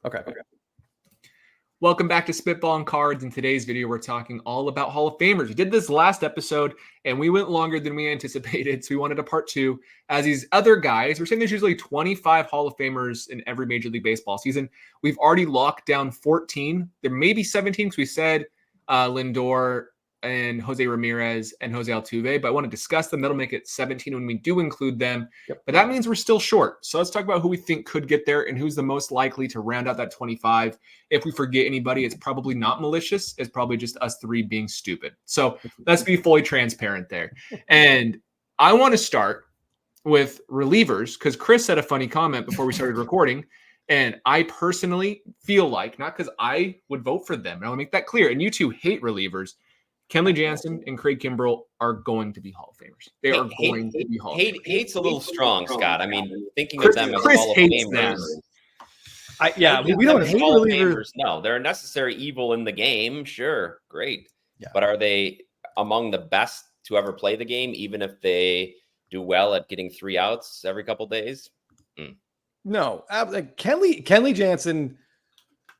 Okay. Welcome back to Spitballin Cards. In today's video, we're talking all about Hall of Famers. We did this last episode, and we went longer than we anticipated, so we wanted a part two. As these other guys, we're saying there's usually 25 Hall of Famers in every Major League Baseball season. We've already locked down 14. There may be 17, because we said Lindor and Jose Ramirez and Jose Altuve, but I want to discuss them. That'll make it 17 when we do include them. Yep. But that means we're still short. So let's talk about who we think could get there and who's the most likely to round out that 25. If we forget anybody, it's probably not malicious. It's probably just us three being stupid. So let's be fully transparent there. And I want to start with relievers, because Chris said a funny comment before we started recording. And I personally feel like, not because I would vote for them, and I'll make that clear, and you two hate relievers, Kenley Jansen and Craig Kimbrell are going to be Hall of Famers. They are going to be Hall of Famers. Hate's a little strong, Scott. I mean, thinking Chris, of them as Chris Hall of hates Famers. them. We don't hate relievers. No, they're a necessary evil in the game. Sure, great. Yeah. But are they among the best to ever play the game, even if they do well at getting 3 outs every couple days? No, Kenley Jansen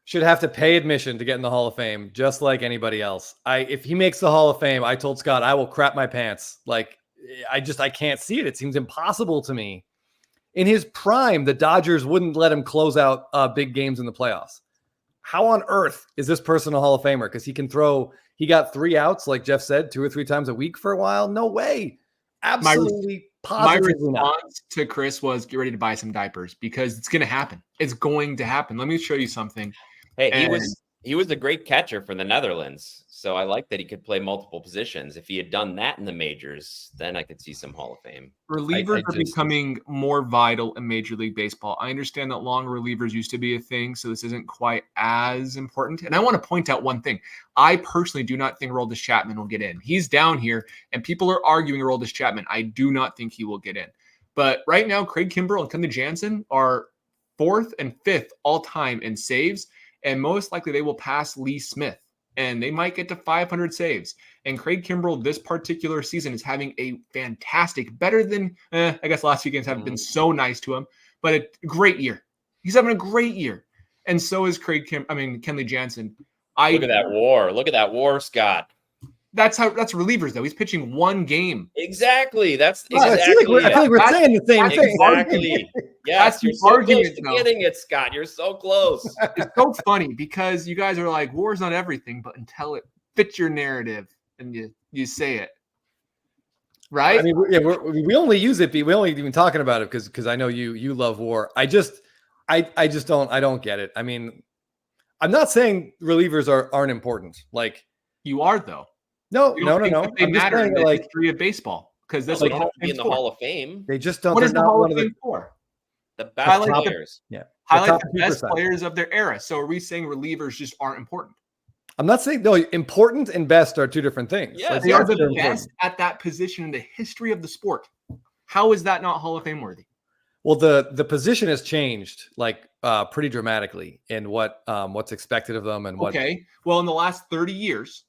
should have to pay admission to get in the Hall of Fame, just like anybody else. If he makes the Hall of Fame, I told Scott I will crap my pants. Like, I can't see it. It seems impossible to me. In his prime, the Dodgers wouldn't let him close out big games in the playoffs. How on earth is this person a Hall of Famer? Because he got 3 outs, like Jeff said, 2 or 3 times a week for a while. No way. Absolutely. My response to Chris was, get ready to buy some diapers, because it's going to happen. It's going to happen. Let me show you something. Hey, he was a great catcher for the Netherlands, so I like that he could play multiple positions. If he had done that in the majors, then I could see some Hall of Fame. Relievers are becoming more vital in Major League Baseball. I understand that long relievers used to be a thing, so this isn't quite as important. And I want to point out one thing. I personally do not think Aroldis Chapman will get in. He's down here, and people are arguing Aroldis Chapman. I do not think he will get in. But right now, Craig Kimbrell and Kenley Jansen are 4th and 5th all-time in saves, and most likely they will pass Lee Smith, and they might get to 500 saves. And Craig Kimbrell this particular season is having a fantastic, better than, I guess last few games haven't been so nice to him, but a great year. He's having a great year. And so is Kenley Jansen. Look at that WAR. Look at that WAR, Scott. That's relievers, though. He's pitching 1 game. Exactly. That's exactly. I feel like we're saying the same thing. Exactly. Yes, you're so close to getting it, Scott. You're so close. It's so funny because you guys are like, war's not everything, but until it fits your narrative and you say it. Right? I mean, we only use it. We only even talking about it because I know you love WAR. I don't get it. I mean, I'm not saying relievers aren't important. Like, you are, though. No. They matter in the history of baseball, because this they have to be in the Hall of Fame. They just don't. What is the Hall of Fame for? The best players. Highlight the best players of their era. So are we saying relievers just aren't important? I'm not saying important and best are 2 different things. Yeah, they are the best at that position in the history of the sport. How is that not Hall of Fame worthy? Well, the position has changed pretty dramatically in what's expected of them and what. Okay. Well, in the last 30 years,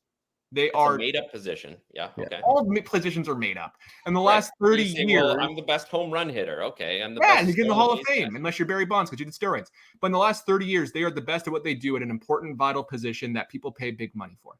they are a made up position. Yeah. Okay. All positions are made up. In the last 30 years, well, I'm the best home run hitter. Okay. I'm the best. And you get in the Hall of Fame, unless you're Barry Bonds because you did steroids. But in the last 30 years, they are the best at what they do at an important, vital position that people pay big money for.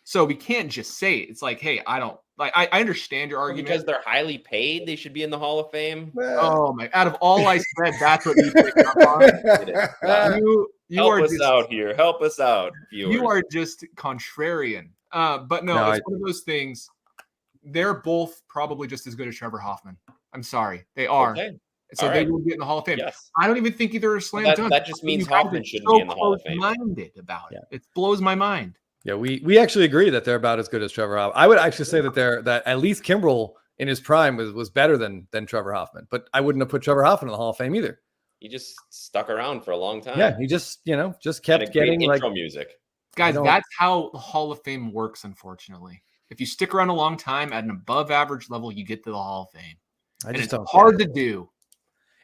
So we can't just say it. It's like, hey, I don't like. I understand your argument because they're highly paid. They should be in the Hall of Fame. Oh my! Out of all I said, that's what you picked up on. You help us out here. Help us out, viewers. You are just contrarian. But no, it's one of those things. They're both probably just as good as Trevor Hoffman. I'm sorry, they are. Okay. So they will get in the Hall of Fame. Yes. I don't even think either are slam dunk. That just means Hoffman shouldn't be in the Hall of Fame. Minded about it. It blows my mind. Yeah, we actually agree that they're about as good as Trevor Hoffman. I would actually say that at least Kimbrell in his prime was better than Trevor Hoffman. But I wouldn't have put Trevor Hoffman in the Hall of Fame either. He just stuck around for a long time. Yeah, he just kept getting intro music. Guys, that's how the Hall of Fame works, unfortunately. If you stick around a long time at an above average level, you get to the Hall of Fame. It's hard to do.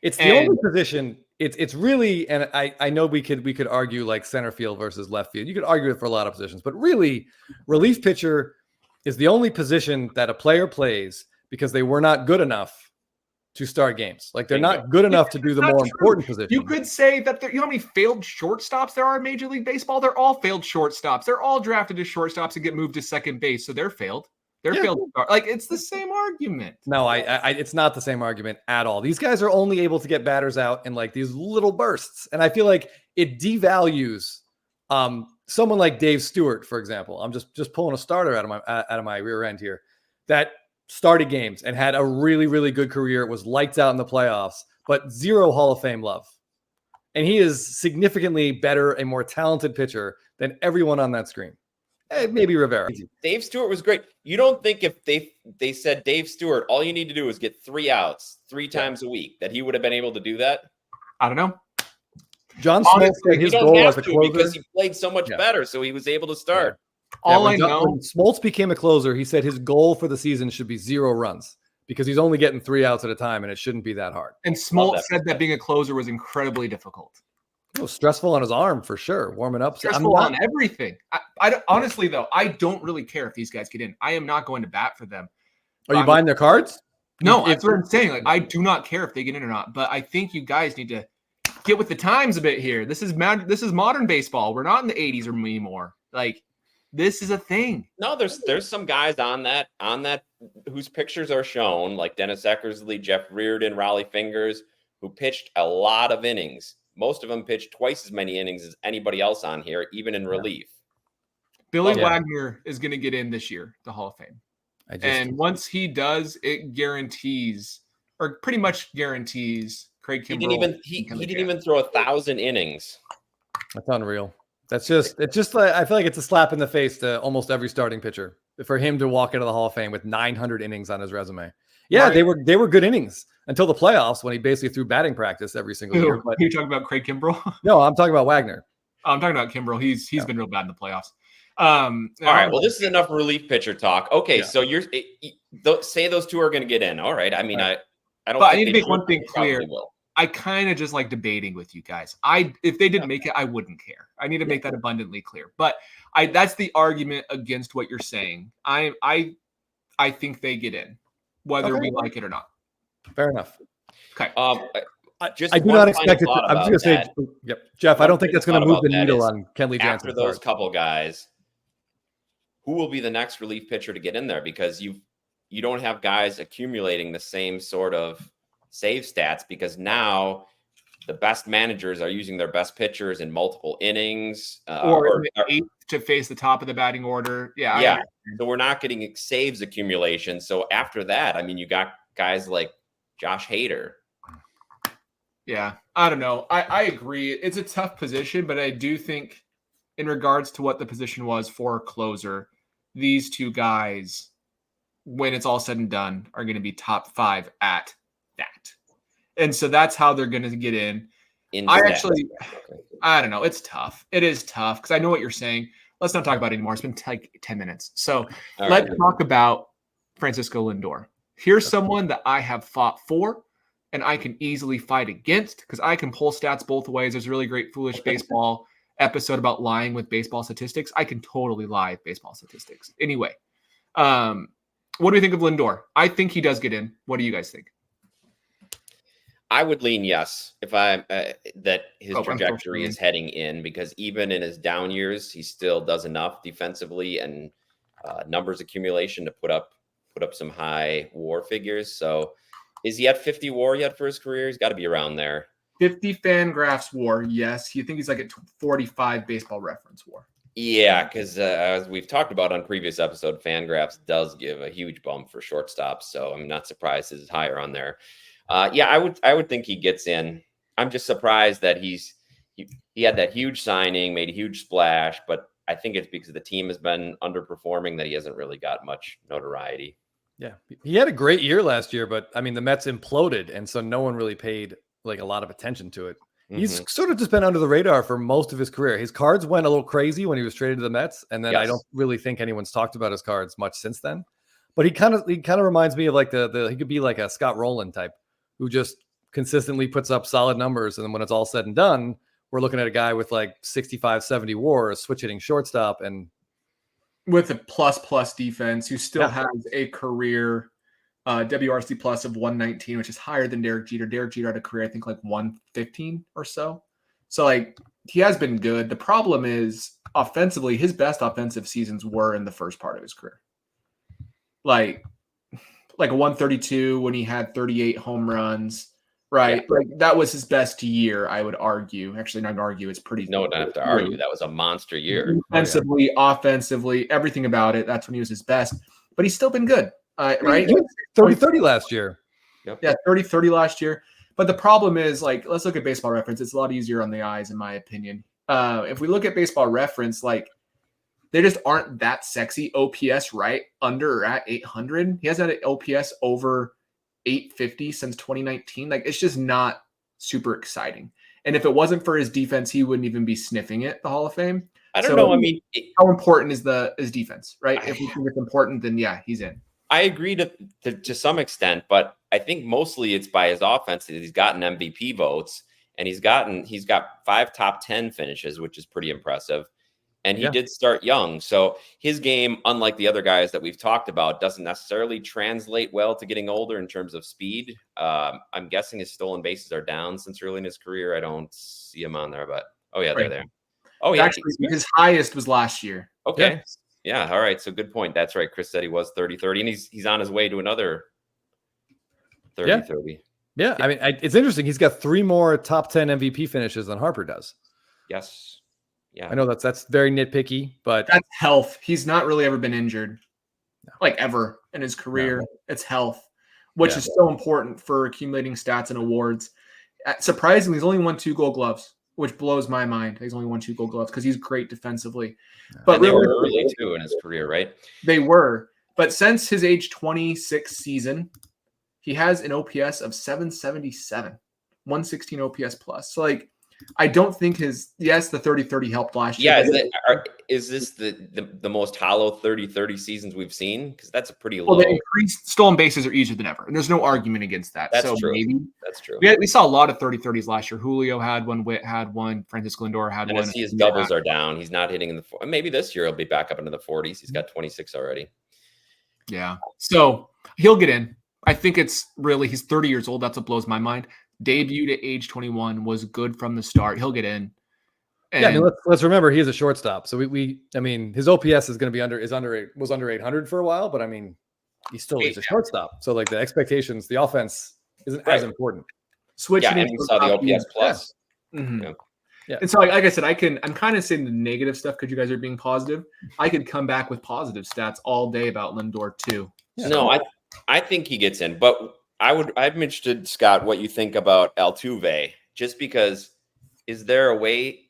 It's the only position. It's really, and I know we could argue like center field versus left field. You could argue it for a lot of positions, but really, relief pitcher is the only position that a player plays because they were not good enough to start games. Like they're Bingo. not good enough to do the That's more true. important position. You could say that you know how many failed shortstops there are in Major League Baseball? They're all failed shortstops. They're all drafted as shortstops and get moved to second base. So they're failed. They're failed. Like it's the same argument. No, I it's not the same argument at all. These guys are only able to get batters out in like these little bursts. And I feel like it devalues someone like Dave Stewart, for example. I'm just pulling a starter out of my rear end here. That started games and had a really, really good career. It was lights out in the playoffs, but zero Hall of Fame love. And he is significantly better, a more talented pitcher than everyone on that screen. Maybe Rivera. Dave Stewart was great. You don't think if they said Dave Stewart, all you need to do is get 3 outs 3 times a week, that he would have been able to do that? I don't know. John Smoltz said his goal as a closer because he played so much better, so he was able to start. All I know, when Smoltz became a closer, he said his goal for the season should be 0 runs because he's only getting 3 outs at a time, and it shouldn't be that hard. And Smoltz said that being a closer was incredibly difficult. It was stressful on his arm for sure, warming up. Stressful on everything. I honestly though, I don't really care if these guys get in. I am not going to bat for them. Are you buying their cards? No, that's what I'm saying. Like I do not care if they get in or not. But I think you guys need to get with the times a bit here. This is modern baseball. We're not in the 80s or anymore. Like this is a thing. No, there's some guys on that whose pictures are shown, like Dennis Eckersley, Jeff Reardon, Raleigh Fingers, who pitched a lot of innings. Most of them pitched twice as many innings as anybody else on here, even in relief. Billy Wagner is going to get in this year, the Hall of Fame. And once he does, it guarantees, or pretty much guarantees, Craig Kimbrell. He didn't even throw 1,000 innings. That's unreal. It's just like, I feel like it's a slap in the face to almost every starting pitcher for him to walk into the Hall of Fame with 900 innings on his resume. Yeah, right. They were good innings until the playoffs when he basically threw batting practice every single year. But you're talking about Craig Kimbrell? No, I'm talking about Wagner. I'm talking about Kimbrell. He's been real bad in the playoffs. All right. Well, this is enough relief pitcher talk. Okay, so say those two are going to get in. All right. I mean, I don't. But I need to make one thing clear. I kind of just like debating with you guys. If they didn't make it, I wouldn't care. I need to make that abundantly clear. But that's the argument against what you're saying. I think they get in, whether we like it or not. Fair enough. Okay. I do not expect it. I'm just going to say, Jeff, I don't think that's going to move the needle on Kenley Jansen. After those couple guys, who will be the next relief pitcher to get in there? Because you don't have guys accumulating the same sort of save stats, because now the best managers are using their best pitchers in multiple innings or to face the top of the batting order. Yeah. So we're not getting saves accumulation. So after that, I mean, you got guys like Josh Hader. Yeah, I don't know. I agree. It's a tough position, but I do think in regards to what the position was for a closer, these two guys, when it's all said and done, are going to be top 5 at that. And so that's how they're going to get in. I don't know. It's tough. It is tough because I know what you're saying. Let's not talk about it anymore. It's been like 10 minutes. So let's talk about Francisco Lindor. Here's someone that I have fought for and I can easily fight against because I can pull stats both ways. There's a really great Foolish Baseball episode about lying with baseball statistics. I can totally lie with baseball statistics. Anyway, what do we think of Lindor? I think he does get in. What do you guys think? I would lean yes if that his trajectory is heading in, because even in his down years, he still does enough defensively and numbers accumulation to put up some high WAR figures. So is he at 50 WAR yet for his career? He's got to be around there. 50 Fangraphs WAR, yes. You think he's like at 45 Baseball Reference WAR? Yeah, because as we've talked about on previous episode, Fangraphs does give a huge bump for shortstops. So I'm not surprised it's higher on there. I would think he gets in. I'm just surprised that he had that huge signing, made a huge splash, but I think it's because the team has been underperforming that he hasn't really got much notoriety. Yeah, he had a great year last year, but I mean the Mets imploded, and so no one really paid like a lot of attention to it. He's sort of just been under the radar for most of his career. His cards went a little crazy when he was traded to the Mets, and then I don't really think anyone's talked about his cards much since then. But he kind of reminds me of like he could be like a Scott Rowland type, who just consistently puts up solid numbers. And then when it's all said and done, we're looking at a guy with like 65, 70 WAR, a switch hitting shortstop, and with a plus defense who still has a career WRC plus of 119, which is higher than Derek Jeter. Derek Jeter had a career, I think, like 115 or so. So, like, he has been good. The problem is, offensively, his best offensive seasons were in the first part of his career. Like a 132 when he had 38 home runs, right? Yeah. Like, that was his best year, I would argue. Actually, not argue. It's pretty. No, don't have to argue. That was a monster year. Defensively, offensively, everything about it. That's when he was his best. But he's still been good, right? He was 30-30 last year. Yep. Yeah, 30-30 last year. But the problem is, like, let's look at Baseball Reference. It's a lot easier on the eyes, in my opinion. If we look at Baseball Reference, like, they just aren't that sexy. OPS right under or at 800. He hasn't had an OPS over 850 since 2019. Like, it's just not super exciting. And if it wasn't for his defense, he wouldn't even be sniffing it, the Hall of Fame. I don't know. I mean, how important is his defense, right? If we think it's important, then yeah, he's in. I agree to some extent, but I think mostly it's by his offense that he's gotten MVP votes, and he's got 5 top 10 finishes, which is pretty impressive. And he did start young. So his game, unlike the other guys that we've talked about, doesn't necessarily translate well to getting older in terms of speed. I'm guessing his stolen bases are down since early in his career. I don't see him on there, but they're there. Oh, yeah. Actually, his highest was last year. Okay. Yeah. All right. So good point. That's right. Chris said he was 30-30, and he's on his way to another 30-30. Yeah. I mean, it's interesting. He's got 3 more top 10 MVP finishes than Harper does. Yes. Yeah. I know that's very nitpicky, but that's health. He's not really ever been injured, like ever in his career. No. It's health, which is so important for accumulating stats and awards. Surprisingly, he's only won 2 Gold Gloves, which blows my mind. He's only won 2 Gold Gloves because he's great defensively. But and they were early too in his career, right? They were. But since his age 26 season, he has an OPS of 777, 116 OPS plus. So, like, I don't think the 30-30 helped last year. Yeah, is this the most hollow 30-30 seasons we've seen? Because that's a pretty low. Well, the increased stolen bases are easier than ever, and there's no argument against that. That's true. That's true. We saw a lot of 30-30s last year. Julio had one, Witt had one, Francisco Lindor had one. I see his doubles are down. He's not hitting in the maybe this year he'll be back up into the 40s. He's got 26 already. Yeah, so he'll get in. I think it's really he's 30 years old. That's what blows my mind. Debuted at age 21, was good from the start. He'll get in. And I mean, let's remember he is a shortstop. So I mean, his OPS is going to be was under 800 for a while, but I mean, he's a shortstop. So, like, the expectations, the offense isn't as important. Switching. Yeah, and we saw the OPS plus. Yeah. Mm-hmm. Yeah. And so, like I said, I'm kind of saying the negative stuff because you guys are being positive. I could come back with positive stats all day about Lindor too. Yeah. No, I think he gets in, but I'm interested, Scott, what you think about Altuve, just because is there a way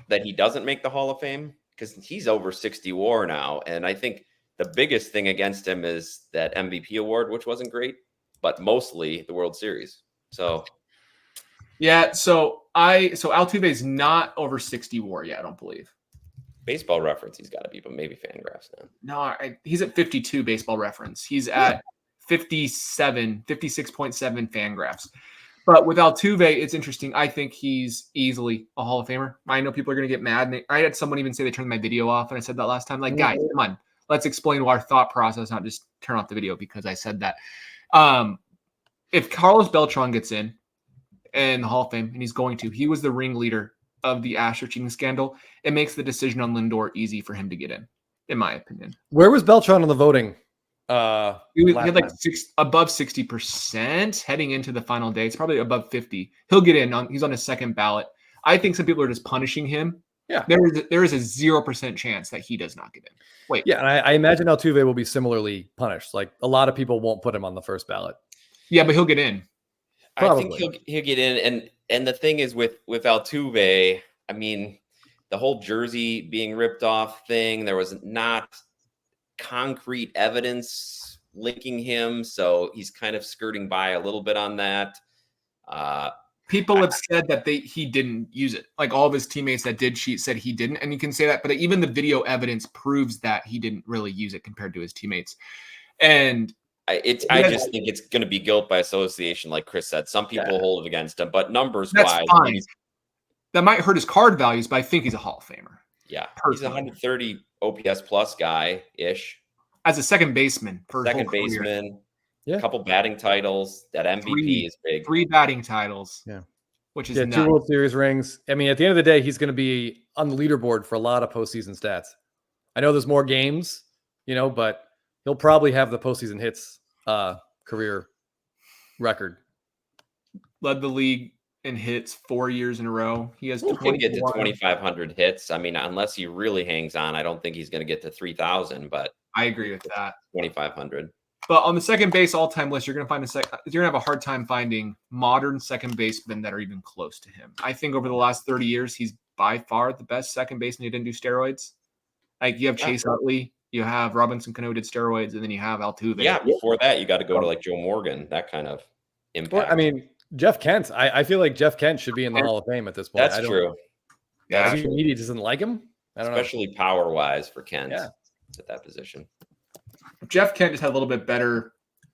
that he doesn't make the Hall of Fame? Because he's over 60 WAR now. And I think the biggest thing against him is that MVP award, which wasn't great, but mostly the World Series. So, yeah. So Altuve is not over 60 WAR yet, I don't believe. Baseball Reference, he's got to be, but maybe Fangraphs now. No, he's at 52 Baseball Reference. He's at 56.7 Fangraphs. But with Altuve, it's interesting. I think he's easily a Hall of Famer. I know people are going to get mad. And I had someone even say they turned my video off, and I said that last time. Like, guys, come on. Let's explain our thought process, not just turn off the video because I said that. If Carlos Beltran gets in the Hall of Fame, and he's going to, he was the ringleader of the Astro cheating scandal. It makes the decision on Lindor easy for him to get in my opinion. Where was Beltran on the voting? He had like above 60% heading into the final day. It's probably above 50. He'll get in. He's on his second ballot. I think some people are just punishing him. Yeah, there is a 0% chance that he does not get in. Wait, yeah, and I imagine Altuve will be similarly punished. Like, a lot of people won't put him on the first ballot. Yeah, but he'll get in. Probably. I think he'll get in. And the thing is with Altuve, I mean, the whole jersey being ripped off thing, there was not concrete evidence linking him, so he's kind of skirting by a little bit on that. People have said that he didn't use it. Like, all of his teammates that did cheat said he didn't, and you can say that, but even the video evidence proves that he didn't really use it compared to his teammates. And I just think it's going to be guilt by association, like Chris said. Some people hold it against him, but numbers wise, fine. That might hurt his card values, but I think he's a Hall of Famer. Yeah, he's a 130 OPS plus guy ish. As a second baseman, second baseman, Yeah. A couple batting titles. That MVP is big. 3 batting titles. Yeah. Which is 2 nuts. World Series rings. I mean, at the end of the day, he's going to be on the leaderboard for a lot of postseason stats. I know there's more games, but he'll probably have the postseason hits career record. Led the league in hits 4 years in a row. He has He can get to 21. 2,500 hits. I mean, unless he really hangs on, I don't think he's going to get to 3,000, but I agree with that. 2,500. But on the second base all-time list, you're going to find you're going to have a hard time finding modern second basemen that are even close to him. I think over the last 30 years, he's by far the best second baseman who didn't do steroids. Like you have Chase Utley, you have Robinson Cano did steroids, and then you have Altuve. Yeah, before that, you got to go to like Joe Morgan, that kind of impact. Well, I mean, Jeff Kent. I feel like Jeff Kent should be in the Hall of Fame at this point. That's true. Yeah, the media doesn't like him. I don't Especially power-wise for Kent Yeah. at that position. Jeff Kent just had a little bit better.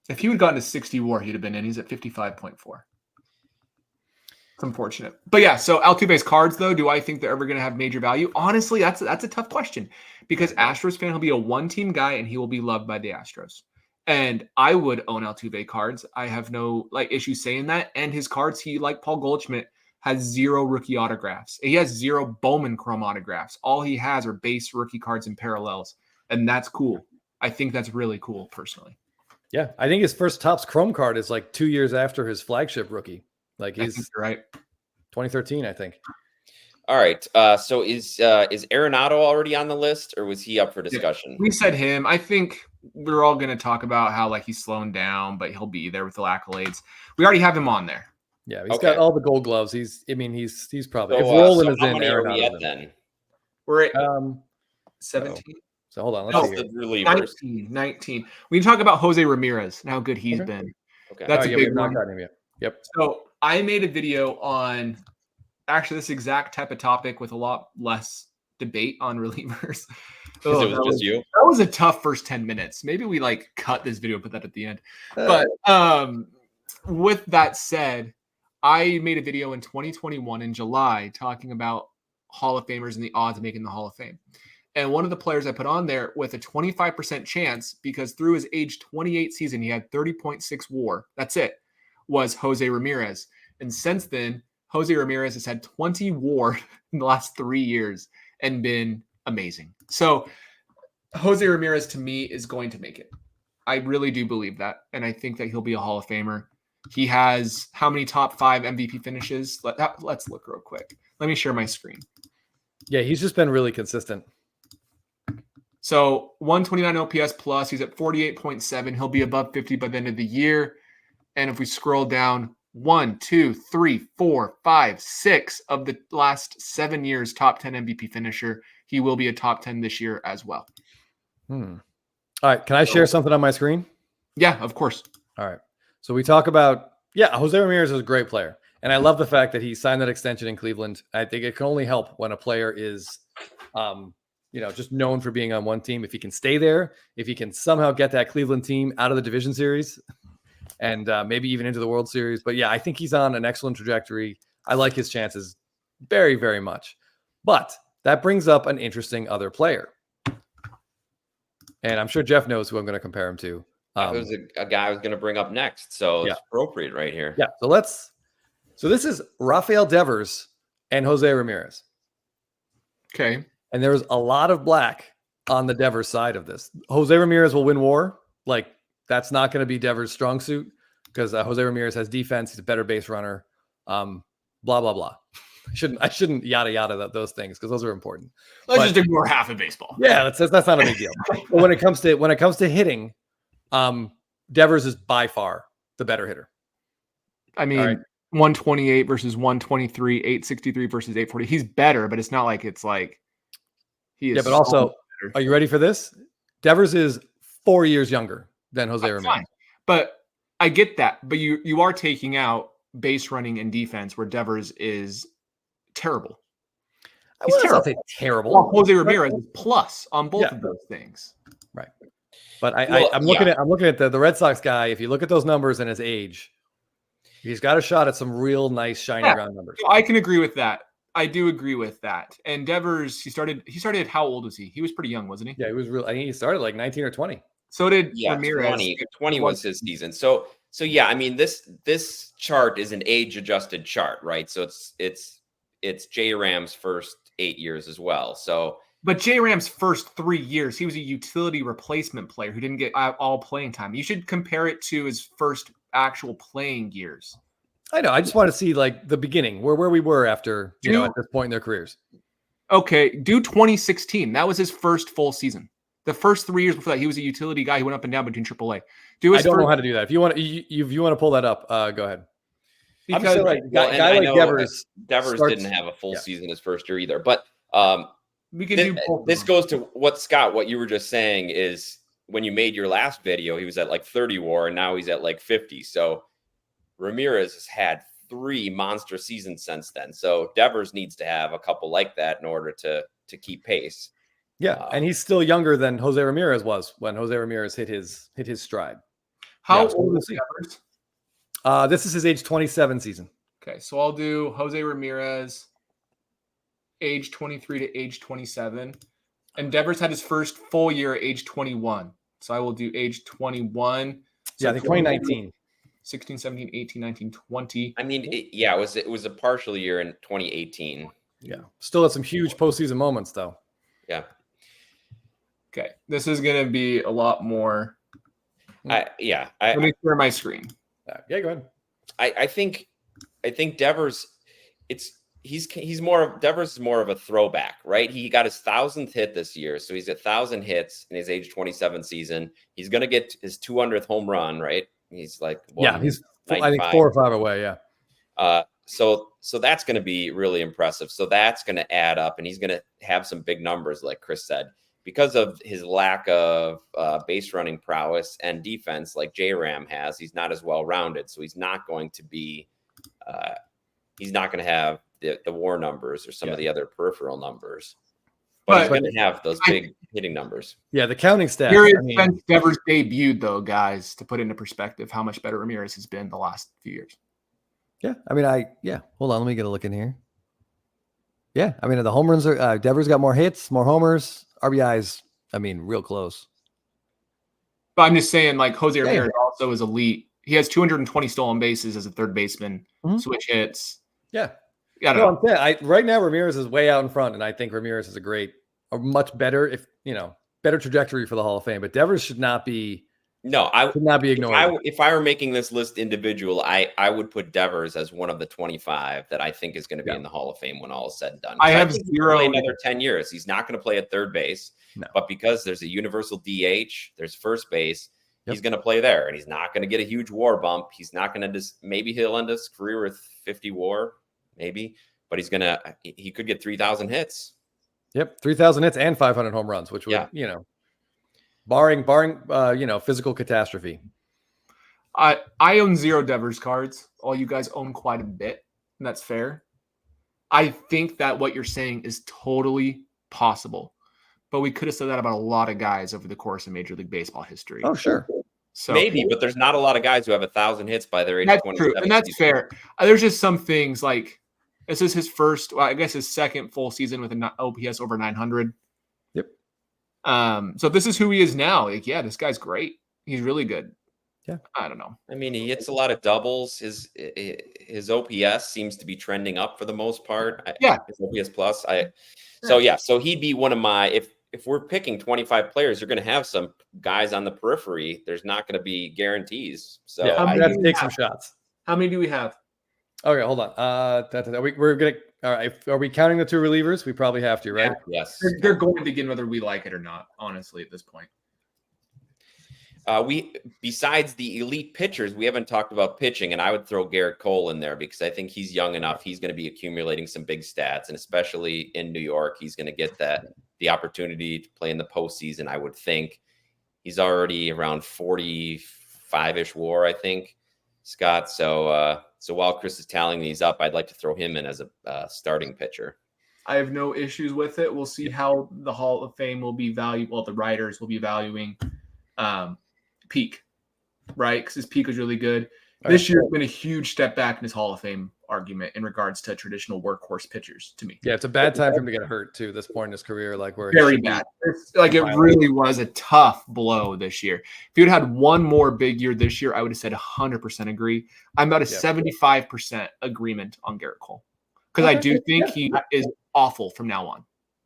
If he would have gotten to 60 WAR, he'd have been in. He's at 55.4. It's unfortunate. But yeah, so Altuve's cards, though, do I think they're ever going to have major value? Honestly, that's a tough question because Astros fan, he'll be a one-team guy and he will be loved by the Astros. And I would own Altuve cards. I have no issue saying that. And his cards, he, like Paul Goldschmidt, has 0 rookie autographs. He has 0 Bowman Chrome autographs. All he has are base rookie cards and parallels. And that's cool. I think that's really cool, personally. Yeah, I think his first Topps Chrome card is like 2 years after his flagship rookie. Like he's right. 2013, I think. All right. So is Arenado already on the list, or was he up for discussion? Yeah, we said him. I think we're all going to talk about how he's slowing down, but he'll be there with the accolades. We already have him on there. Yeah, he's got all the Gold Gloves. He's probably. So, If Roland is how in, many are we Arenado's at in. then? We're at 17. So hold on, let's see. The relievers. 19. We can talk about Jose Ramirez and how good he's been. Okay. That's a we big have not one. gotten him yet. Yep. So I made a video on actually this exact type of topic with a lot less debate on relievers. It was just you. That was a tough first 10 minutes. Maybe we cut this video, put that at the end. But with that said, I made a video in 2021 in July talking about Hall of Famers and the odds of making the Hall of Fame. And one of the players I put on there with a 25% chance, because through his age 28 season, he had 30.6 WAR. That's it, was Jose Ramirez. And since then, Jose Ramirez has had 20 WAR in the last 3 years and been amazing. So Jose Ramirez, to me, is going to make it. I really do believe that. And I think that he'll be a Hall of Famer. He has how many top 5 MVP finishes? Let's look real quick. Let me share my screen. Yeah, he's just been really consistent. So 129 OPS plus, he's at 48.7. He'll be above 50 by the end of the year. And if we scroll down, 1, 2, 3, 4, 5, 6 of the last 7 years, top 10 MVP finisher. He will be a top 10 this year as well. All right. Can I share something on my screen? Yeah, of course. All right. So we talk about, Jose Ramirez is a great player. And I love the fact that he signed that extension in Cleveland. I think it can only help when a player is, just known for being on one team. If he can stay there, if he can somehow get that Cleveland team out of the division series and maybe even into the World Series. But yeah, I think he's on an excellent trajectory. I like his chances very, very much. But that brings up an interesting other player. And I'm sure Jeff knows who I'm going to compare him to. That was a guy I was going to bring up next. So it's appropriate right here. Yeah. So this is Rafael Devers and Jose Ramirez. Okay. And there's a lot of black on the Devers side of this. Jose Ramirez will win WAR. That's not going to be Devers' strong suit because Jose Ramirez has defense. He's a better base runner. Blah, blah, blah. I shouldn't yada yada those things because those are important. Let's just ignore half of baseball. Yeah, that's not a big deal. But when it comes to hitting, Devers is by far the better hitter. I mean, right. 128 versus 123, 863 versus 840. He's better, but it's not like it's like he is. Yeah, but also, are you ready for this? Devers is 4 years younger than Jose Ramirez. Fine. But I get that. But you are taking out base running and defense where Devers is terrible. He's terrible. Well, Jose Ramirez is plus on both of those things. Right. But I'm looking at the Red Sox guy. If you look at those numbers and his age, he's got a shot at some real nice shiny ground numbers. I can agree with that. I do agree with that. And Devers, he started how old was he? He was pretty young, wasn't he? Yeah, he was real. I think he started like 19 or 20. So did Yeah, Ramirez. 20 was his season. So yeah, I mean this chart is an age adjusted chart, right? So it's J Ram's first 8 years as well. So But J Ram's first 3 years, he was a utility replacement player who didn't get all playing time. You should compare it to his first actual playing years. I know. I just want to see like the beginning, where we were after, at this point in their careers. Okay, do 2016. That was his first full season. The first 3 years before that, he was a utility guy. He went up and down between AAA. I don't know how to do that. If you want to pull that up, go ahead. Because I'm just saying, guy like Devers didn't have a full season his first year either. But we can do both. This goes to what you were just saying is when you made your last video, he was at like 30 WAR, and now he's at like 50. So Ramirez has had 3 monster seasons since then. So Devers needs to have a couple like that in order to keep pace. Yeah, and he's still younger than Jose Ramirez was when Jose Ramirez hit his stride. How old is Devers? This is his age 27 season. Okay, so I'll do Jose Ramirez, age 23 to age 27. And Devers had his first full year at age 21. So I will do age 21. So I think 2019. 16, 17, 18, 19, 20. I mean, it was a partial year in 2018. Yeah. Still had some huge postseason moments, though. Yeah. Okay. This is going to be a lot more. Let me clear my screen. Yeah, go ahead. I think Devers, Devers is more of a throwback, right? He got his 1,000th hit this year. So he's at 1,000 hits in his age 27 season. He's going to get his 200th home run, right? He's like, he's I think 4 or 5 away. Yeah. So that's going to be really impressive. So that's going to add up, and he's going to have some big numbers, like Chris said, because of his lack of base running prowess and defense, like J-Ram has. He's not as well rounded, so he's not going to be. He's not going to have the WAR numbers or some of the other peripheral numbers. But he's going to have those big hitting numbers. Yeah, the counting stats. Here is since Devers debuted, though, guys, to put into perspective how much better Ramirez has been the last few years. Yeah, I mean, hold on, let me get a look in here. Yeah, I mean, the home runs are Devers got more hits, more homers, RBIs. I mean, real close. But I'm just saying, like Jose Ramirez also is elite. He has 220 stolen bases as a third baseman, switch hits. Yeah. I'm saying, right now Ramirez is way out in front, and I think Ramirez is a much better, better trajectory for the Hall of Fame. But Devers should not be. No, I should not be ignored. If I were making this list individual, I would put Devers as one of the 25 that I think is going to be in the Hall of Fame when all is said and done. I have zero. Play another 10 years. He's not going to play at third base, but because there's a universal DH, there's first base. He's going to play there, and he's not going to get a huge WAR bump. He's not going to maybe he'll end his career with 50 WAR, maybe, but he could get 3,000 hits. Yep, 3,000 hits and 500 home runs, which would, barring physical catastrophe. I own 0 Devers cards. All you guys own quite a bit, and that's fair. I think that what you're saying is totally possible. But we could have said that about a lot of guys over the course of Major League Baseball history. Oh, sure. So maybe, but there's not a lot of guys who have 1,000 hits by their age. That's true, and that's fair. There's just some things like this is his first, I guess his second full season with an OPS over 900. Yep. So this is who he is now. Like, yeah, this guy's great. He's really good. Yeah. I don't know. I mean, he hits a lot of doubles. His OPS seems to be trending up for the most part. Yeah. His OPS plus. So he'd be one of my if we're picking 25 players, you're going to have some guys on the periphery. There's not going to be guarantees. So I'm going to take some shots. How many do we have? Okay, hold on. We're going to. All right. Are we counting the 2 relievers? We probably have to, right? Yeah, yes. They're going to begin whether we like it or not. Honestly, at this point. Besides the elite pitchers, we haven't talked about pitching, and I would throw Garrett Cole in there because I think he's young enough. He's going to be accumulating some big stats, and especially in New York, he's going to get the opportunity to play in the postseason. I would think he's already around 45-ish WAR, I think, Scott. So while Chris is tallying these up, I'd like to throw him in as a starting pitcher. I have no issues with it. We'll see how the Hall of Fame will be valued. Well, the writers will be valuing peak, right? Because his peak was really good. This year has been a huge step back in his Hall of Fame argument in regards to traditional workhorse pitchers to me. Yeah, it's a bad time for him to get hurt too. This point in his career, like where Very bad. It really was a tough blow this year. If you had one more big year this year, I would have said 100% agree. I'm about a 75% agreement on Garrett Cole because I do think he is awful from now on.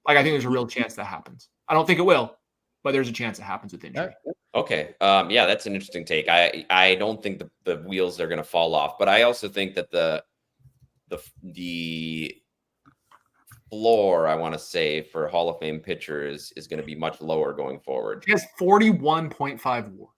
Like I think there's a real chance that happens. I don't think it will, but there's a chance it happens with injury. Okay. Yeah, that's an interesting take. I don't think the wheels are going to fall off, but I also think that the floor, I want to say, for Hall of Fame pitchers is going to be much lower going forward. He has 41.5 WAR.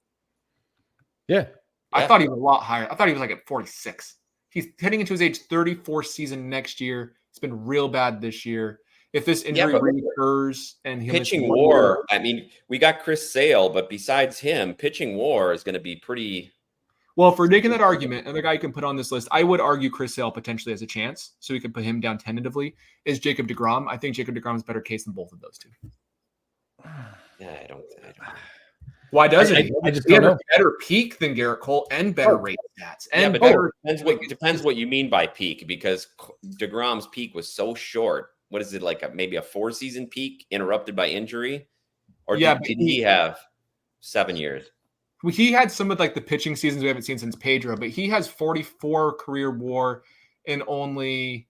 Yeah. I thought he was a lot higher. I thought he was like at 46. He's heading into his age 34 season next year. It's been real bad this year. If this injury recurs and he pitching WAR, I mean, we got Chris Sale, but besides him, pitching WAR is going to be pretty. Well, for making that argument, another guy you can put on this list, I would argue Chris Sale potentially has a chance, so we could put him down tentatively, is Jacob deGrom. I think Jacob deGrom is a better case than both of those two. Yeah, I don't. Why doesn't he? I just he don't had know. a better peak than Garrett Cole and better rate stats. And but better. depends what you mean by peak, because deGrom's peak was so short. What is it, like maybe a 4-season peak interrupted by injury? Or did he have 7 years? He had some of like the pitching seasons we haven't seen since Pedro, but he has 44 career WAR in only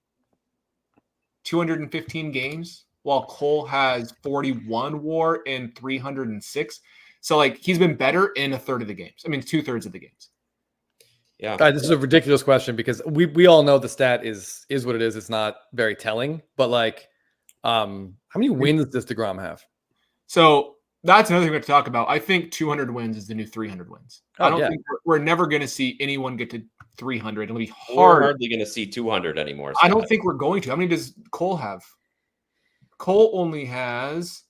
215 games, while Cole has 41 WAR in 306. So like he's been better in a third of the games. I mean, 2/3 of the games. Yeah. This is a ridiculous question because we all know the stat is what it is. It's not very telling, but like, how many wins does deGrom have? So that's another thing we have to talk about. I think 200 wins is the new 300 wins. I don't think we're never going to see anyone get to 300. It'll be hard. We're hardly going to see 200 anymore. I don't think we're going to. How many does Cole have? Cole only has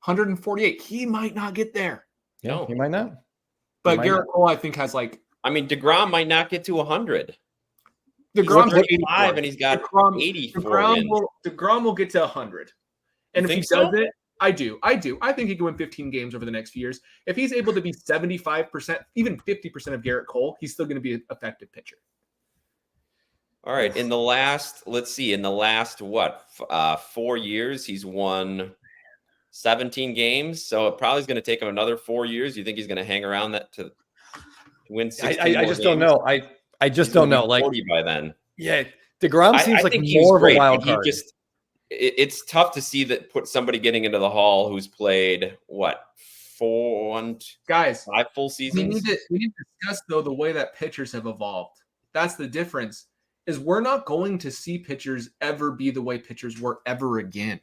148. He might not get there. No, he might not. But Garrett Cole, I think, has like. I mean, deGrom might not get to 100. DeGrom's 85 and he's got 84 wins. DeGrom will get to 100. And if he does it, I do. I think he can win 15 games over the next few years. If he's able to be 75%, even 50% of Garrett Cole, he's still going to be an effective pitcher. All right. In the last 4 years, he's won 17 games. So it probably is going to take him another 4 years. You think he's going to hang around that to win 16 I just don't know. I just don't know. Like 40 by then. Yeah, deGrom seems I like think more of a wild card. It's tough to see that put somebody getting into the Hall who's played 5 full seasons. We need to discuss though the way that pitchers have evolved. That's the difference. Is we're not going to see pitchers ever be the way pitchers were ever again.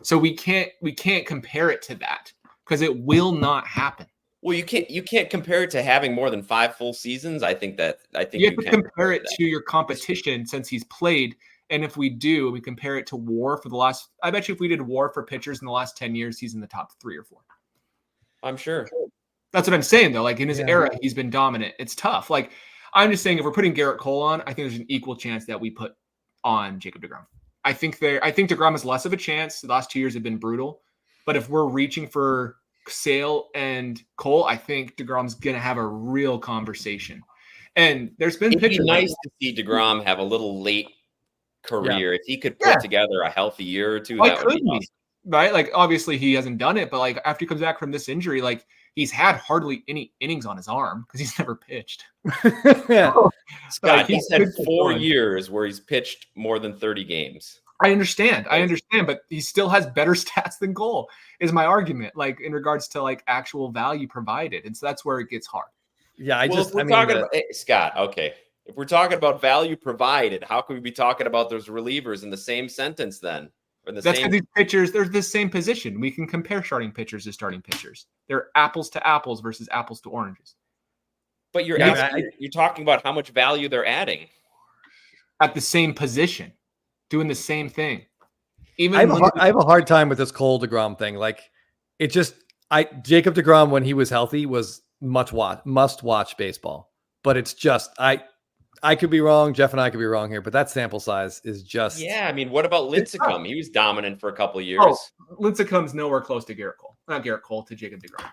So we can't compare it to that because it will not happen. Well, you can't compare it to having more than 5 full seasons. I think you have to compare it to your competition since he's played. And if we do, we compare it to WAR for the last. I bet you if we did WAR for pitchers in the last 10 years, he's in the top 3 or 4. I'm sure. That's what I'm saying though. Like in his era, he's been dominant. It's tough. Like I'm just saying, if we're putting Garrett Cole on, I think there's an equal chance that we put on Jacob deGrom. I think deGrom has less of a chance. The last 2 years have been brutal, but if we're reaching for Sale and Cole, I think deGrom's going to have a real conversation. And there's been pitchers. It'd be nice to see deGrom have a little late career. If he could put together a healthy year or two, that would be awesome. Right? Like obviously he hasn't done it, but like after he comes back from this injury, like he's had hardly any innings on his arm because he's never pitched. Scott, he's had 4 years where he's pitched more than 30 games. I understand, but he still has better stats than Cole, is my argument, like in regards to like actual value provided. And so that's where it gets hard. Yeah, Scott, okay. If we're talking about value provided, how can we be talking about those relievers in the same sentence then? That's because these pitchers, they're the same position. We can compare starting pitchers to starting pitchers. They're apples to apples versus apples to oranges. But you're talking about how much value they're adding. At the same position, doing the same thing. I have a hard time with this Cole deGrom thing. Like Jacob deGrom when he was healthy was must watch baseball. But it's just I could be wrong. Jeff and I could be wrong here, but that sample size is just. Yeah, I mean, what about Lincecum? He was dominant for a couple of years. Oh, Lincecum's nowhere close to Garrett Cole. Not Garrett Cole, to Jacob deGrom.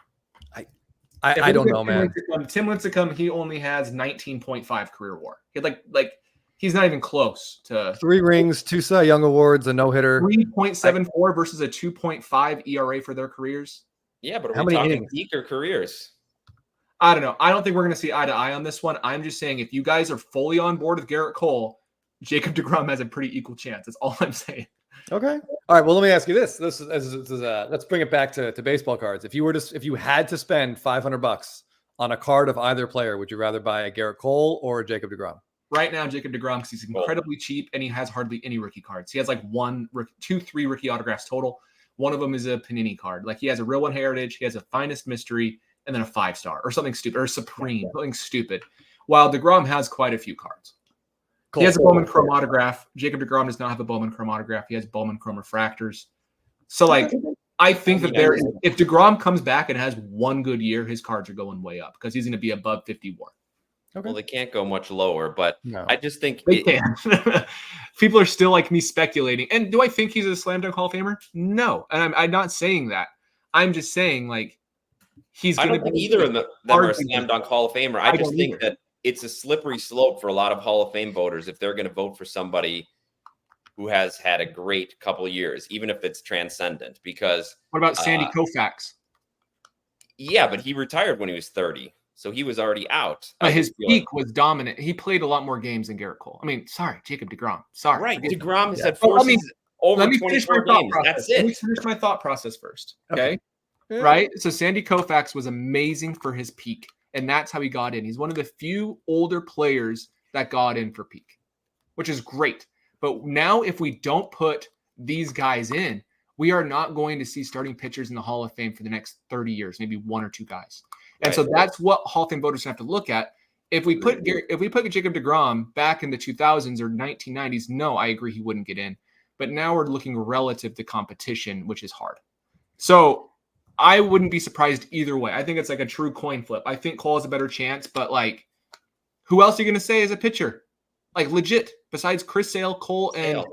I don't know, man. Tim Lincecum, he only has 19.5 career WAR. He had like He's not even close to 3 rings, 2 Cy Young awards, a no-hitter. 3.74 versus a 2.5 ERA for their careers. Yeah, but are How we many talking innings? peak or careers? I don't know. I don't think we're going to see eye to eye on this one. I'm just saying if you guys are fully on board with Garrett Cole, Jacob deGrom has a pretty equal chance. That's all I'm saying. Okay. All right. Well, let me ask you this. Let's bring it back to baseball cards. If you had to spend $500 on a card of either player, would you rather buy a Garrett Cole or a Jacob deGrom? Right now, Jacob deGrom, because he's incredibly cheap and he has hardly any rookie cards. He has like 3 rookie autographs total. One of them is a Panini card. Like he has a real one heritage, he has a finest mystery, and then a 5-star or something stupid or supreme, something stupid. While deGrom has quite a few cards. He has a Bowman Chrome autograph. Jacob deGrom does not have a Bowman Chrome autograph. He has Bowman Chrome refractors. So, like, I think that if deGrom comes back and has one good year, his cards are going way up because he's going to be above 50 WAR. Okay. Well, they can't go much lower, but No. I just think They can. People are still like me speculating. And do I think he's a slam dunk Hall of Famer? No. And I'm not saying that. I'm just saying, like, he's I going don't to think be either of them are a slam dunk Hall of Famer. I just think that it's a slippery slope for a lot of Hall of Fame voters if they're going to vote for somebody who has had a great couple of years, even if it's transcendent. Because what about Sandy Koufax? Yeah, but he retired when he was 30, so he was already out. But his peak was dominant. He played a lot more games than Garrett Cole. I mean, sorry, Jacob deGrom. Sorry, right? deGrom has had four seasons over 24 games. That's it. Let me finish my thought process first. Okay. Right. So Sandy Koufax was amazing for his peak. And that's how he got in. He's one of the few older players that got in for peak, which is great. But now if we don't put these guys in, we are not going to see starting pitchers in the Hall of Fame for the next 30 years, maybe 1 or 2 guys. And so that's what Hall of Fame voters have to look at. If we put Jacob deGrom back in the 2000s or 1990s, no, I agree he wouldn't get in. But now we're looking relative to competition, which is hard. So I wouldn't be surprised either way. I think it's like a true coin flip. I think Cole has a better chance, but like, who else are you going to say as a pitcher? Like legit, besides Chris Sale, Cole, and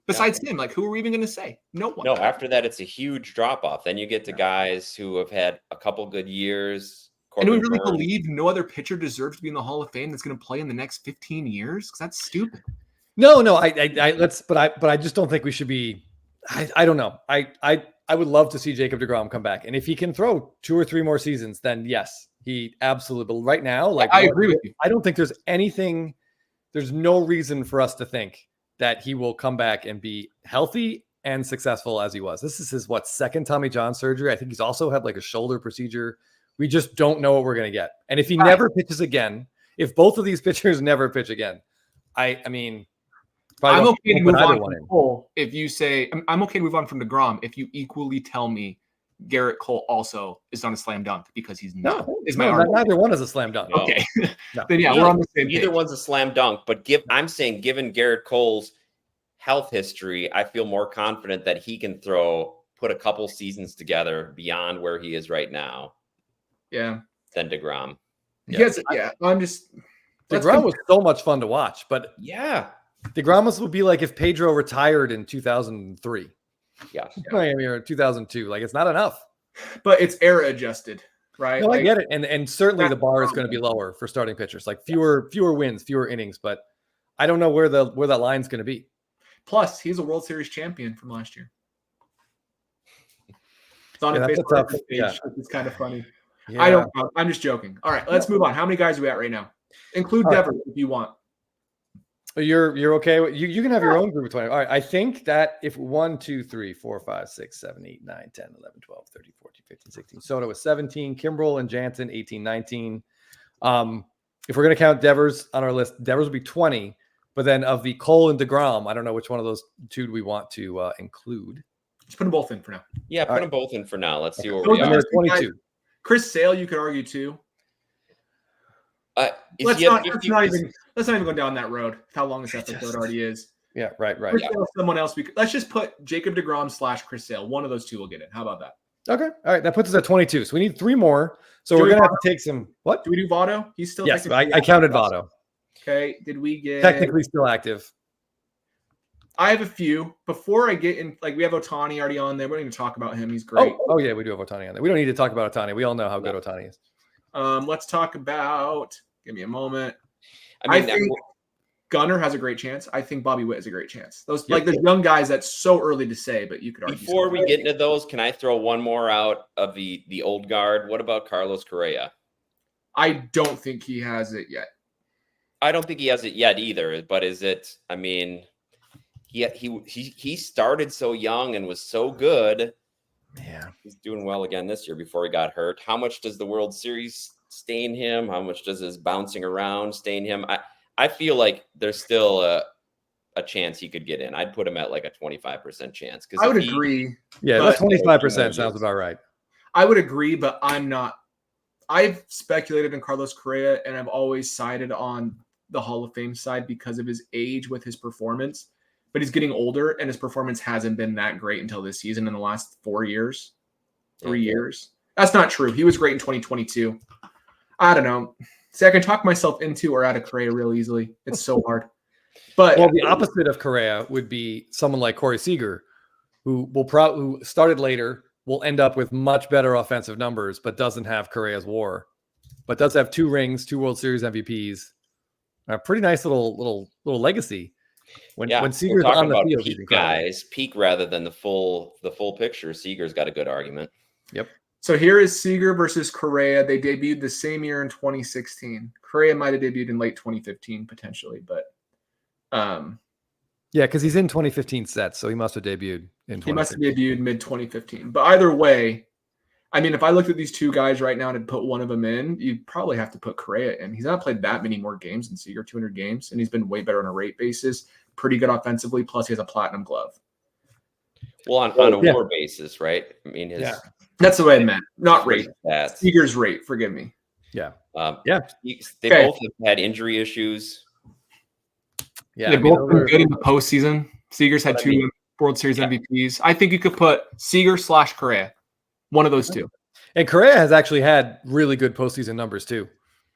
besides him, like who are we even going to say? No one. No, after that, it's a huge drop off. Then you get to guys who have had a couple good years. And do we really believe no other pitcher deserves to be in the Hall of Fame that's going to play in the next 15 years? Because that's stupid. No, I just don't think we should be. I don't know. I would love to see Jacob deGrom come back, and if he can throw 2 or 3 more seasons, then yes, he absolutely. But right now, like I agree with you. I don't think there's anything. There's no reason for us to think that he will come back and be healthy and successful as he was. This is his 2nd Tommy John surgery. I think he's also had like a shoulder procedure. We just don't know what we're going to get. And if he never pitches again, if both of these pitchers never pitch again, I mean, I'm okay to move on from Cole if you say I'm okay to move on from deGrom if you equally tell me Garrett Cole also is not a slam dunk because he's not. Neither one is a slam dunk. Okay, then we're on the same page. Either one's a slam dunk, but I'm saying given Garrett Cole's health history, I feel more confident that he can put a couple seasons together beyond where he is right now. Yeah, than deGrom. I'm just deGrom was so much fun to watch, but deGrom would be like if Pedro retired in 2003. Or 2002. Like it's not enough. But it's era adjusted, right? No, I get it. And certainly the bar is going to be lower for starting pitchers. Like fewer wins, fewer innings, but I don't know where that line's going to be. Plus, he's a World Series champion from last year. It's on his Facebook page. Yeah. It's kind of funny. Yeah. I don't know. I'm just joking. All right, let's move on. How many guys are we at right now? Include Devers if you want. You're okay with you can have your own group of 20. All right. I think that if 1, 2, 3, 4, 5, 6, 7, 8, 9, 10, 11, 12, 13, 14, 15, 16. Soto was 17, Kimbrel and Jansen 18, 19. If we're going to count Devers on our list, Devers will be 20. But then of the Cole and deGrom, I don't know which one of those two do we want to include. Just put them both in for now. Yeah, put them both in for now. Let's see where we are. There's 22. Chris Sale, you could argue too. Let's not even go down that road. How long this episode already is. Yeah, right. Chris Sale, someone else. Let's just put Jacob deGrom / Chris Sale. One of those two will get in. How about that? Okay. All right. That puts us at 22. So we need 3 more. So we're going to have to take some. What? Do we do Votto? He's still. Yes, I counted Votto. Okay. Did we get. Technically still active. I have a few. Before I get in, like we have Ohtani already on there. We don't even talk about him. He's great. Oh yeah, we do have Ohtani on there. We don't need to talk about Ohtani. We all know how good Ohtani is. Let's talk about. Give me a moment. I mean, Gunnar has a great chance. I think Bobby Witt has a great chance. Those Yep. like the young guys, that's so early to say, but you could argue. Before we get into those, can I throw one more out of the old guard? What about Carlos Correa? I don't think he has it yet. I don't think he has it yet either. But is it? I mean, he started so young and was so good. Yeah, He's doing well again this year before he got hurt. How much does the World Series stain him? How much does his bouncing around stain him? I feel like there's still a chance he could get in. I'd put him at like a 25% chance. I would agree. Yeah, but 25% sounds about right. I would agree, but I'm not. I've speculated in Carlos Correa, and I've always sided on the Hall of Fame side because of his age with his performance. But he's getting older, and his performance hasn't been that great until this season in the last 4 years, 3 years. That's not true. He was great in 2022. I don't know. See, I can talk myself into or out of Correa real easily. It's so hard. But Well, the opposite of Correa would be someone like Corey Seager, who started later, will end up with much better offensive numbers, but doesn't have Correa's WAR, but does have 2 rings, 2 World Series MVPs, a pretty nice little legacy. When Seager's on the field, peak guys, peak rather than the full picture. Seager's got a good argument. Yep. So here is Seager versus Correa. They debuted the same year in 2016. Correa might have debuted in late 2015 potentially, but yeah, because he's in 2015 sets, so he must have debuted in 2015. He must have debuted mid 2015. But either way, I mean, if I looked at these two guys right now and had put one of them in, you'd probably have to put Correa in. He's not played that many more games than Seager, 200 games, and he's been way better on a rate basis. Pretty good offensively, plus he has a platinum glove. Well, on a WAR basis, right? I mean, that's the way I meant. Not rate. Stats. Seager's rate. Forgive me. Yeah. They both have had injury issues. Yeah, they both been good in the postseason. Seager's had 2 World Series MVPs. I think you could put Seager / Correa. One of those two. And Correa has actually had really good postseason numbers too.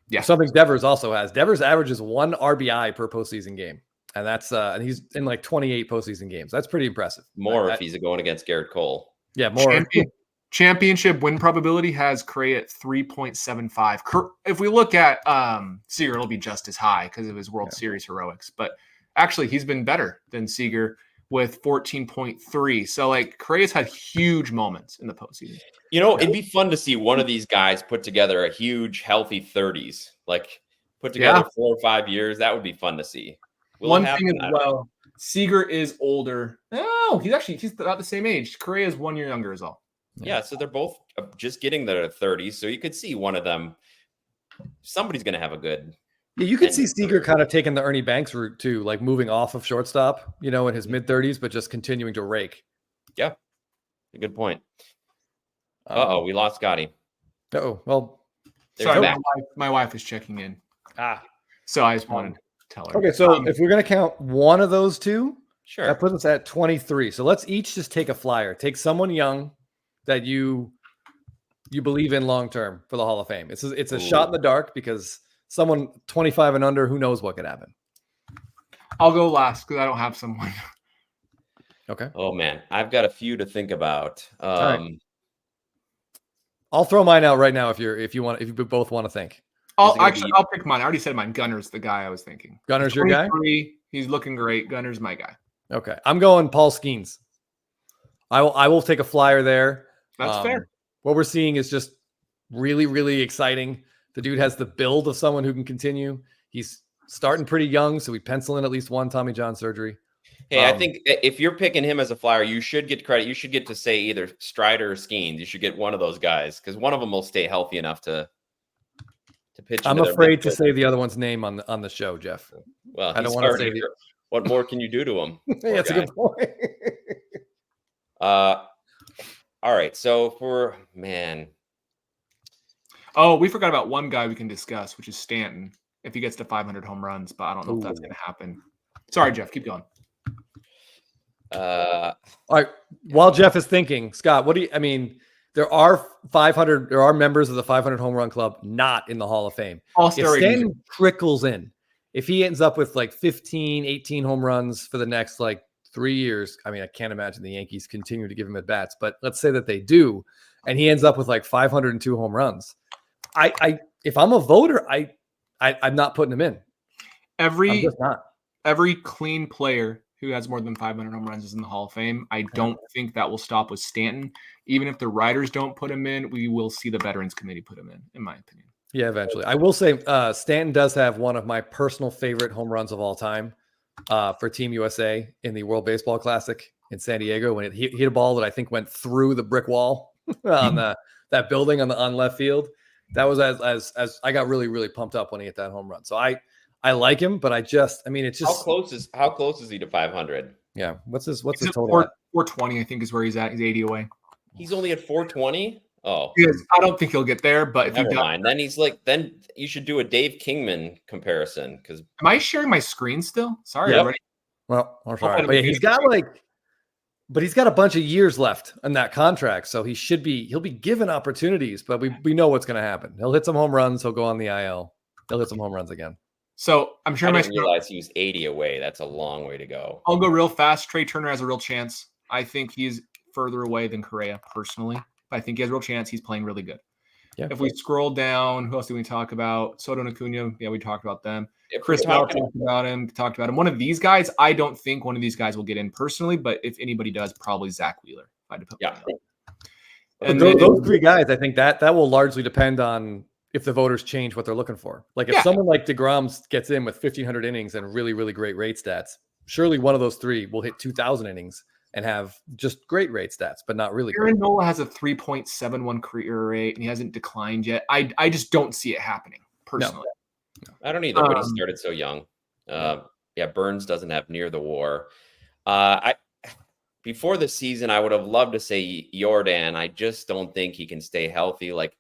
Yeah. Something Devers also has. Devers averages 1 RBI per postseason game. And that's and he's in like 28 postseason games. That's pretty impressive. More if he's going against Garrett Cole. Yeah, more. Championship win probability has Correa at 3.75. If we look at Seager, it'll be just as high because of his World Series heroics. But actually, he's been better than Seager with 14.3. So, like, Correa's had huge moments in the postseason. You know, it'd be fun to see one of these guys put together a huge, healthy 30s. Like, put together 4 or 5 years. That would be fun to see. One thing as well, Seager is older. No, he's about the same age. Correa is 1 year younger as well. Yeah, so they're both just getting their 30s. So you could see one of them. Somebody's going to have a good. Yeah, you could see Seager kind of taking the Ernie Banks route too, like moving off of shortstop, in his mid 30s, but just continuing to rake. Yeah, a good point. We lost Scotty. Oh, well. Sorry, my wife is checking in. So I just wanted to tell her. Okay, so if we're going to count one of those two, sure, that puts us at 23. So let's each just take a flyer. Take someone young that you believe in long term for the Hall of Fame. It's a shot in the dark because someone 25 and under, who knows what could happen. I'll go last because I don't have someone. Okay. Oh man, I've got a few to think about. Right. I'll throw mine out right now if you both want to think. I'll pick mine. I already said mine. Gunner's the guy I was thinking. Gunner's your guy? He's looking great. Gunner's my guy. Okay. I'm going Paul Skeens. I will take a flyer there. That's fair. What we're seeing is just really, really exciting. The dude has the build of someone who can continue. He's starting pretty young, so we pencil in at least 1 Tommy John surgery. Hey, I think if you're picking him as a flyer, you should get credit. You should get to say either Strider or Skeens. You should get one of those guys because one of them will stay healthy enough to pitch. I'm afraid to say the other one's name on the show, Jeff. Well, I don't want to say what more can you do to him? Yeah, that's a good point. All right. So we forgot about one guy we can discuss, which is Stanton, if he gets to 500 home runs, but I don't know if that's going to happen. Sorry, Jeff, keep going. All right. While Jeff is thinking, Scott, there are members of the 500 home run club not in the Hall of Fame. If Stanton trickles in, if he ends up with like 15, 18 home runs for the next 3 years, I can't imagine the Yankees continue to give him at bats, but let's say that they do, and he ends up with 502 home runs. If I'm a voter, I'm not putting him in. I'm just not. every clean player who has more than 500 home runs is in the Hall of Fame. I don't think that will stop with Stanton. Even if the writers don't put him in, we will see the Veterans Committee put him in my opinion. Yeah, eventually. I will say Stanton does have one of my personal favorite home runs of all time for Team USA in the World Baseball Classic in San Diego when he hit a ball that I think went through the brick wall on that building on left field. That was as I got really, really pumped up when he hit that home run. So I like him, but it's just how close is he to 500? Yeah. What's his total? 420, I think, is where he's at. He's 80 away. He's only at 420. Oh, I don't think he'll get there, but never mind. Then then you should do a Dave Kingman comparison. Because am I sharing my screen still? Sorry, yep. everybody. Well, I'm sorry, but yeah, he's got a bunch of years left on that contract, so he'll be given opportunities, but we know what's going to happen. He'll hit some home runs. He'll go on the IL. He'll hit some home runs again. So I'm sure I didn't realize he was 80 away. That's a long way to go. I'll go real fast. Trey Turner has a real chance. I think he's further away than Correa personally. I think he has a real chance. He's playing really good. Yeah. If we scroll down, who else do we talk about? Soto and Acuna. Yeah, we talked about them. Chris Bauer talked about him. One of these guys, I don't think one of these guys will get in personally, but if anybody does, probably Zach Wheeler. If I had to put and those three guys, I think that will largely depend on if the voters change what they're looking for. Like if someone like DeGrom gets in with 1,500 innings and really, really great rate stats, surely one of those three will hit 2,000 innings and have just great rate stats, but not really. Aaron Nola has a 3.71 career rate, and he hasn't declined yet. I just don't see it happening personally. No. I don't either, but he started so young. Burns doesn't have near the WAR. Before the season, I would have loved to say Jordan. I just don't think he can stay healthy. Like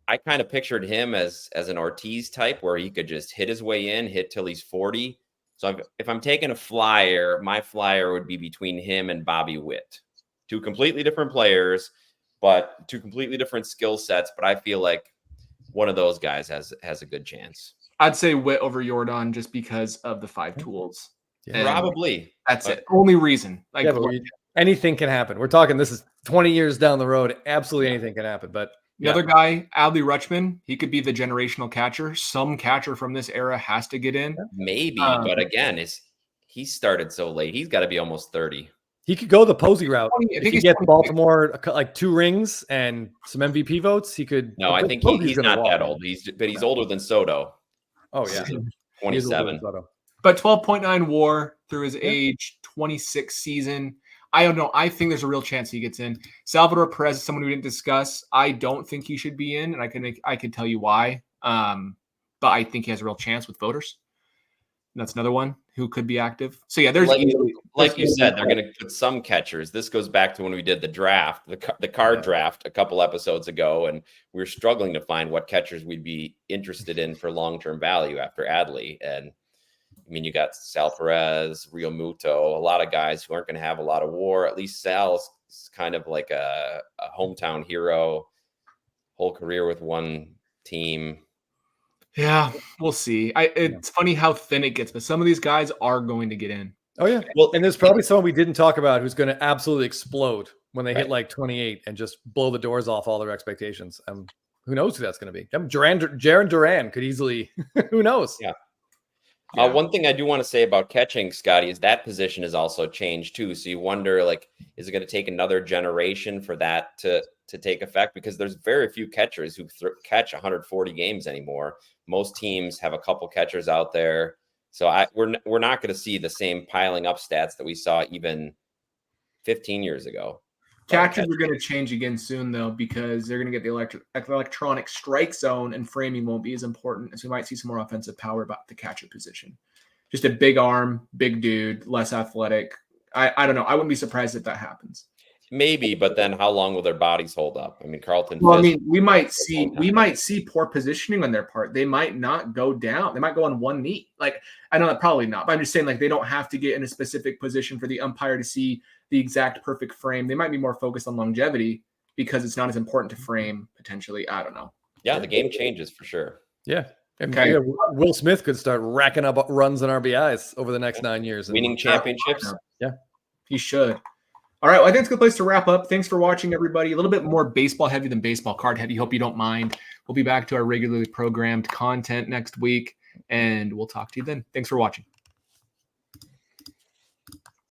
I kind of pictured him as an Ortiz type where he could just hit his way in, hit till he's 40. So if I'm taking a flyer, my flyer would be between him and Bobby Witt. Two completely different players, but two completely different skill sets. But I feel like one of those guys has a good chance. I'd say Witt over Jordan just because of the 5 tools. Yeah. Probably. That's it. Only reason. Anything can happen. We're talking this is 20 years down the road. Absolutely anything can happen. But the other guy, Adley Rutschman, he could be the generational catcher. Some catcher from this era has to get in. Maybe, but again, he started so late. He's got to be almost 30. He could go the Posey route. If he gets Baltimore like 2 rings and some MVP votes, he could. No, I think he's not that old. He's older than Soto. Oh yeah, 27. But 12.9 WAR through his age 26 season. I don't know. I think there's a real chance he gets in. Salvador Perez is someone we didn't discuss. I don't think he should be in, and I can tell you why. But I think he has a real chance with voters. And that's another one who could be active. So yeah, there's like you said, they're going to put some catchers. This goes back to when we did the draft, the card draft a couple episodes ago, and we were struggling to find what catchers we'd be interested in for long-term value after Adley. And I mean, you got Sal Perez, Real Muto, a lot of guys who aren't going to have a lot of WAR. At least Sal's kind of like a hometown hero, whole career with one team. Yeah, we'll see. It's funny how thin it gets, but some of these guys are going to get in. Oh, yeah. Well, and there's probably someone we didn't talk about who's going to absolutely explode when they hit like 28 and just blow the doors off all their expectations. Who knows who that's going to be? Jaron Duran could easily, who knows? Yeah. One thing I do want to say about catching, Scotty, is that position has also changed too. So you wonder, like, is it going to take another generation for that to take effect? Because there's very few catchers who catch 140 games anymore. Most teams have a couple catchers out there. So we're not going to see the same piling up stats that we saw even 15 years ago. Catchers are going to change again soon, though, because they're going to get the electronic strike zone, and framing won't be as important. And so we might see some more offensive power about the catcher position. Just a big arm, big dude, less athletic. I don't know. I wouldn't be surprised if that happens. Maybe, but then how long will their bodies hold up? I mean, Carlton. Well, I mean, we might see poor positioning on their part. They might not go down. They might go on one knee. Like, I know that probably not, but I'm just saying, like, they don't have to get in a specific position for the umpire to see the exact perfect frame. They might be more focused on longevity because it's not as important to frame potentially. I don't know. Yeah, the game changes for sure. Yeah. Okay. Yeah, Will Smith could start racking up runs and RBIs over the next 9 years. Winning championships. Yeah. He should. All right. Well, I think it's a good place to wrap up. Thanks for watching, everybody. A little bit more baseball heavy than baseball card heavy. Hope you don't mind. We'll be back to our regularly programmed content next week, and we'll talk to you then. Thanks for watching.